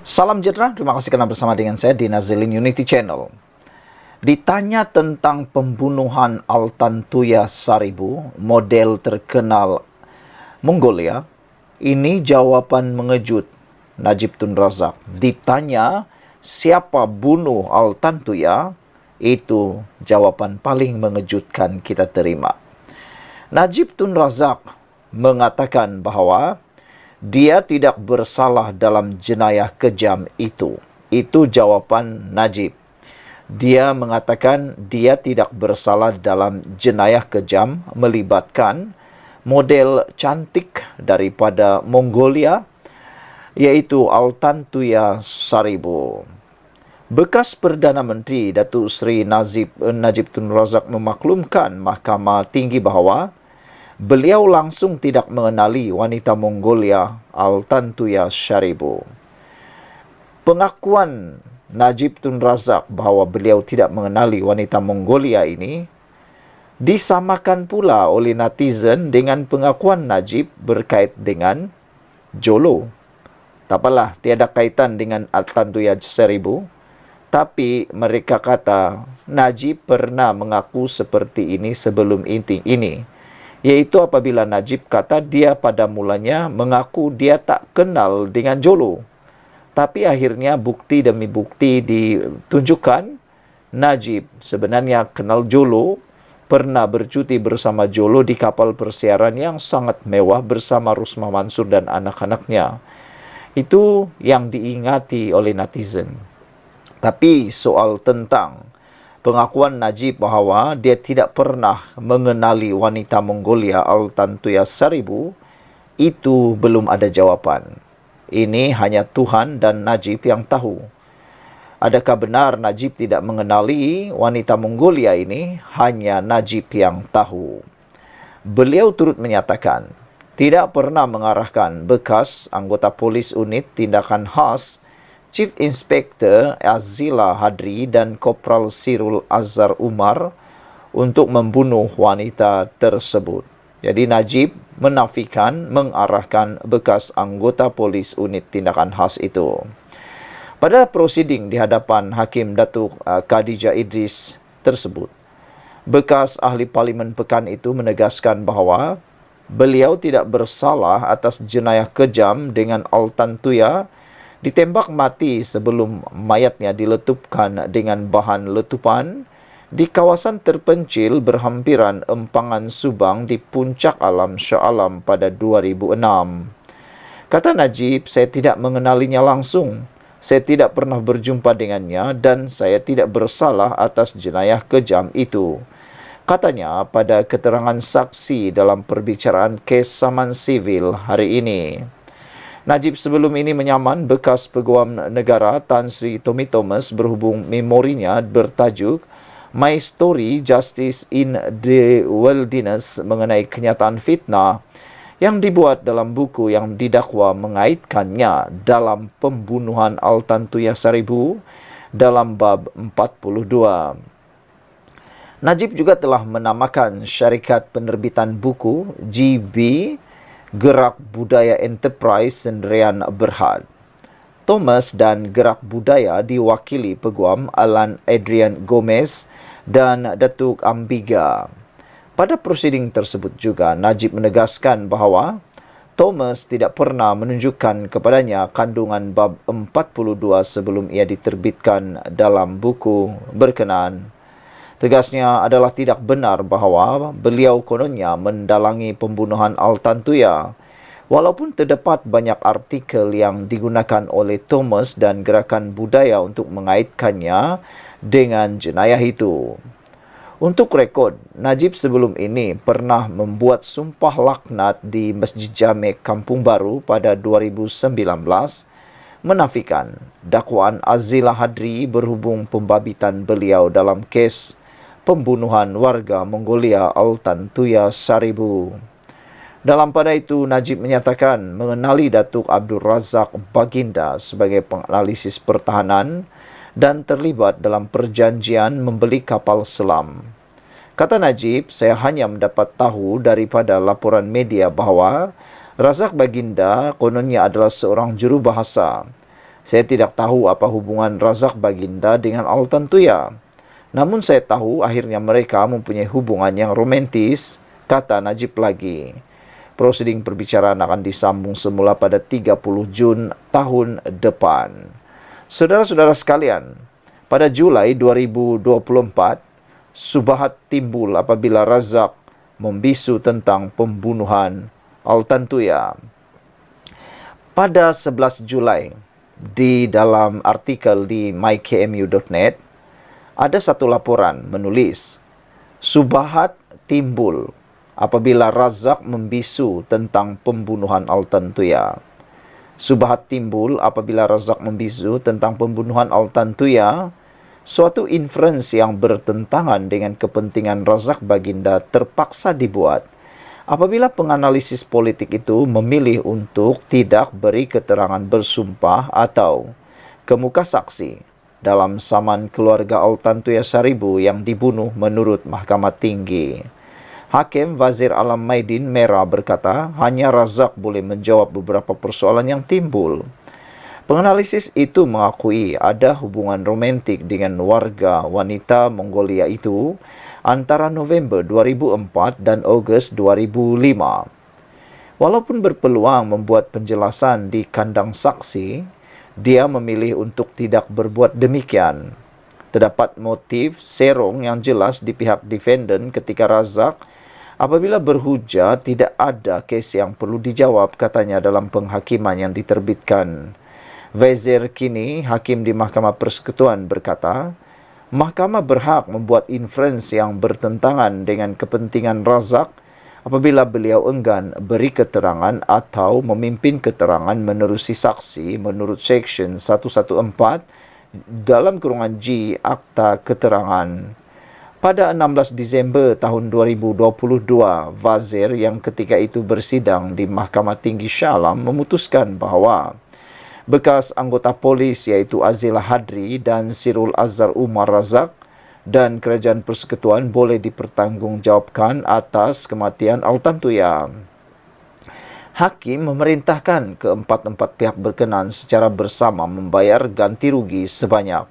Salam sejahtera, terima kasih kerana bersama dengan saya di Nazilin Unity Channel. Ditanya tentang pembunuhan Altan Tuya Saribu, model terkenal Mongolia, ini jawapan mengejut Najib Tun Razak. Ditanya siapa bunuh Altan Tuya, itu jawapan paling mengejutkan kita terima. Najib Tun Razak mengatakan bahawa dia tidak bersalah dalam jenayah kejam itu. Itu jawapan Najib. Dia mengatakan dia tidak bersalah dalam jenayah kejam melibatkan model cantik daripada Mongolia, iaitu Altan Tuya Saribu. Bekas Perdana Menteri Datuk Seri Najib Tun Razak memaklumkan Mahkamah Tinggi bahawa beliau langsung tidak mengenali wanita Mongolia Altan Tuya Saribu. Pengakuan Najib Tun Razak bahawa beliau tidak mengenali wanita Mongolia ini disamakan pula oleh netizen dengan pengakuan Najib berkait dengan Jolo. Tak apalah, tiada kaitan dengan Altan Tuya Saribu, tapi mereka kata Najib pernah mengaku seperti ini sebelum ini, iaitu apabila Najib kata dia pada mulanya mengaku dia tak kenal dengan Jolo. Tapi akhirnya bukti demi bukti ditunjukkan Najib sebenarnya kenal Jolo, pernah bercuti bersama Jolo di kapal persiaran yang sangat mewah bersama Rusma Mansur dan anak-anaknya. Itu yang diingati oleh netizen. Tapi soal tentang pengakuan Najib bahawa dia tidak pernah mengenali wanita Mongolia Altan Tuya Saribu, itu belum ada jawapan. Ini hanya Tuhan dan Najib yang tahu. Adakah benar Najib tidak mengenali wanita Mongolia ini? Hanya Najib yang tahu. Beliau turut menyatakan tidak pernah mengarahkan bekas anggota polis unit tindakan khas Chief Inspector Azila Hadri dan Kopral Sirul Azhar Umar untuk membunuh wanita tersebut. Jadi Najib menafikan mengarahkan bekas anggota polis unit tindakan khas itu. Pada prosiding di hadapan Hakim Datuk Khadijah Idris tersebut, bekas ahli parlimen pekan itu menegaskan bahawa beliau tidak bersalah atas jenayah kejam dengan Altan Tuya ditembak mati sebelum mayatnya diletupkan dengan bahan letupan di kawasan terpencil berhampiran Empangan Subang di Puncak Alam Shah Alam pada 2006. Kata Najib, saya tidak mengenalinya langsung. Saya tidak pernah berjumpa dengannya dan saya tidak bersalah atas jenayah kejam itu. Katanya pada keterangan saksi dalam perbicaraan kes saman sivil hari ini. Najib sebelum ini menyaman bekas Peguam Negara Tan Sri Tommy Thomas berhubung memorinya bertajuk My Story Justice in the Wilderness mengenai kenyataan fitnah yang dibuat dalam buku yang didakwa mengaitkannya dalam pembunuhan Altan Tuya Saribu dalam bab 42. Najib juga telah menamakan syarikat penerbitan buku GB Gerak Budaya Enterprise Sendirian Berhad. Thomas dan Gerak Budaya diwakili Peguam Alan Adrian Gomez dan Datuk Ambiga. Pada prosiding tersebut juga, Najib menegaskan bahawa Thomas tidak pernah menunjukkan kepadanya kandungan bab 42 sebelum ia diterbitkan dalam buku berkenaan. Tegasnya adalah tidak benar bahawa beliau kononnya mendalangi pembunuhan Altan Tuya. Walaupun terdapat banyak artikel yang digunakan oleh Thomas dan Gerakan Budaya untuk mengaitkannya dengan jenayah itu. Untuk rekod, Najib sebelum ini pernah membuat sumpah laknat di Masjid Jami' Kampung Baru pada 2019 menafikan dakwaan Azila Hadri berhubung pembabitan beliau dalam kes pembunuhan warga Mongolia Altan Tuya Saribu. Dalam pada itu, Najib menyatakan mengenali Datuk Abdul Razak Baginda sebagai penganalisis pertahanan dan terlibat dalam perjanjian membeli kapal selam. Kata Najib, saya hanya mendapat tahu daripada laporan media bahawa Razak Baginda kononnya adalah seorang jurubahasa. Saya tidak tahu apa hubungan Razak Baginda dengan Altan Tuya. Namun saya tahu akhirnya mereka mempunyai hubungan yang romantis, kata Najib lagi. Proseding perbicaraan akan disambung semula pada 30 Jun tahun depan. Saudara-saudara sekalian, pada Julai 2024, subhat timbul apabila Razak membisu tentang pembunuhan Altan Tuya. Pada 11 Julai, di dalam artikel di mykmu.net, ada satu laporan menulis, subhat timbul apabila Razak membisu tentang pembunuhan Altan Tuya. Subhat timbul apabila Razak membisu tentang pembunuhan Altan Tuya, suatu inferensi yang bertentangan dengan kepentingan Razak Baginda terpaksa dibuat apabila penganalisis politik itu memilih untuk tidak beri keterangan bersumpah atau kemuka saksi dalam saman keluarga Altan Tuya Saribu yang dibunuh menurut Mahkamah Tinggi. Hakim Wazir Alam Maidin Merah berkata, hanya Razak boleh menjawab beberapa persoalan yang timbul. Penganalisis itu mengakui ada hubungan romantik dengan warga wanita Mongolia itu antara November 2004 dan Ogos 2005. Walaupun berpeluang membuat penjelasan di kandang saksi, dia memilih untuk tidak berbuat demikian. Terdapat motif serong yang jelas di pihak defendant ketika Razak apabila berhujah tidak ada kes yang perlu dijawab, katanya dalam penghakiman yang diterbitkan. Wazir kini, hakim di Mahkamah Persekutuan berkata, Mahkamah berhak membuat inferensi yang bertentangan dengan kepentingan Razak apabila beliau enggan beri keterangan atau memimpin keterangan menerusi saksi menurut Seksyen 114 dalam kurungan G Akta Keterangan. Pada 16 Disember tahun 2022, Wazir yang ketika itu bersidang di Mahkamah Tinggi Shah Alam memutuskan bahawa bekas anggota polis iaitu Azila Hadri dan Sirul Azhar Umar Razak dan Kerajaan Persekutuan boleh dipertanggungjawabkan atas kematian Altan Tuya. Hakim memerintahkan keempat-empat pihak berkenan secara bersama membayar ganti rugi sebanyak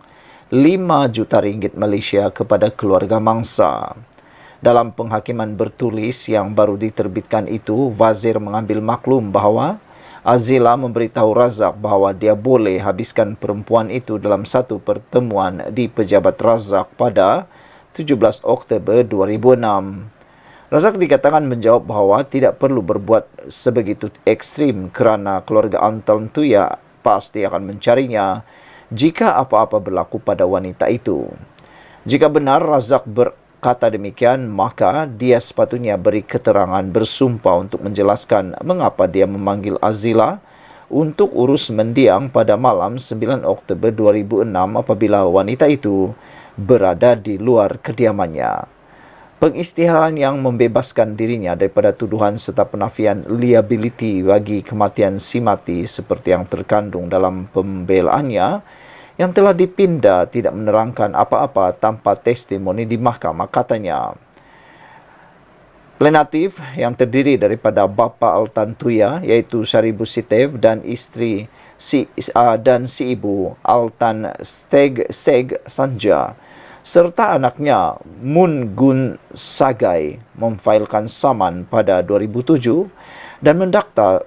5 juta ringgit Malaysia kepada keluarga mangsa. Dalam penghakiman bertulis yang baru diterbitkan itu, Wazir mengambil maklum bahawa Azila memberitahu Razak bahawa dia boleh habiskan perempuan itu dalam satu pertemuan di pejabat Razak pada 17 Oktober 2006. Razak dikatakan menjawab bahawa tidak perlu berbuat sebegitu ekstrim kerana keluarga Altan Tuya pasti akan mencarinya jika apa-apa berlaku pada wanita itu. Jika benar Razak berkata demikian, maka dia sepatutnya beri keterangan bersumpah untuk menjelaskan mengapa dia memanggil Azila untuk urus mendiang pada malam 9 Oktober 2006 apabila wanita itu berada di luar kediamannya. Pengisytiharan yang membebaskan dirinya daripada tuduhan serta penafian liability bagi kematian si mati seperti yang terkandung dalam pembelaannya yang telah dipinda tidak menerangkan apa-apa tanpa testimoni di mahkamah, katanya. Plenatif yang terdiri daripada bapa Altan Tuya iaitu Saribu Sitev dan isteri si ibu Altan Seg Sanja serta anaknya Mun Gun Sagai memfailkan saman pada 2007 dan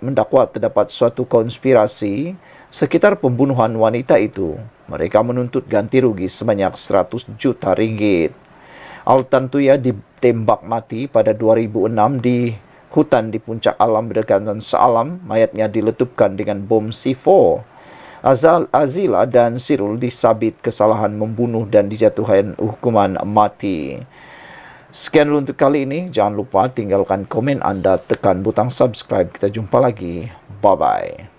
mendakwa terdapat suatu konspirasi sekitar pembunuhan wanita itu. Mereka menuntut ganti rugi sebanyak 100 juta ringgit. Altan Tuya ditembak mati pada 2006 di hutan di puncak alam berdekatan Shah Alam. Mayatnya diletupkan dengan bom C4. Azila dan Sirul disabit kesalahan membunuh dan dijatuhkan hukuman mati. Sekian dulu untuk kali ini. Jangan lupa tinggalkan komen anda, tekan butang subscribe. Kita jumpa lagi. Bye-bye.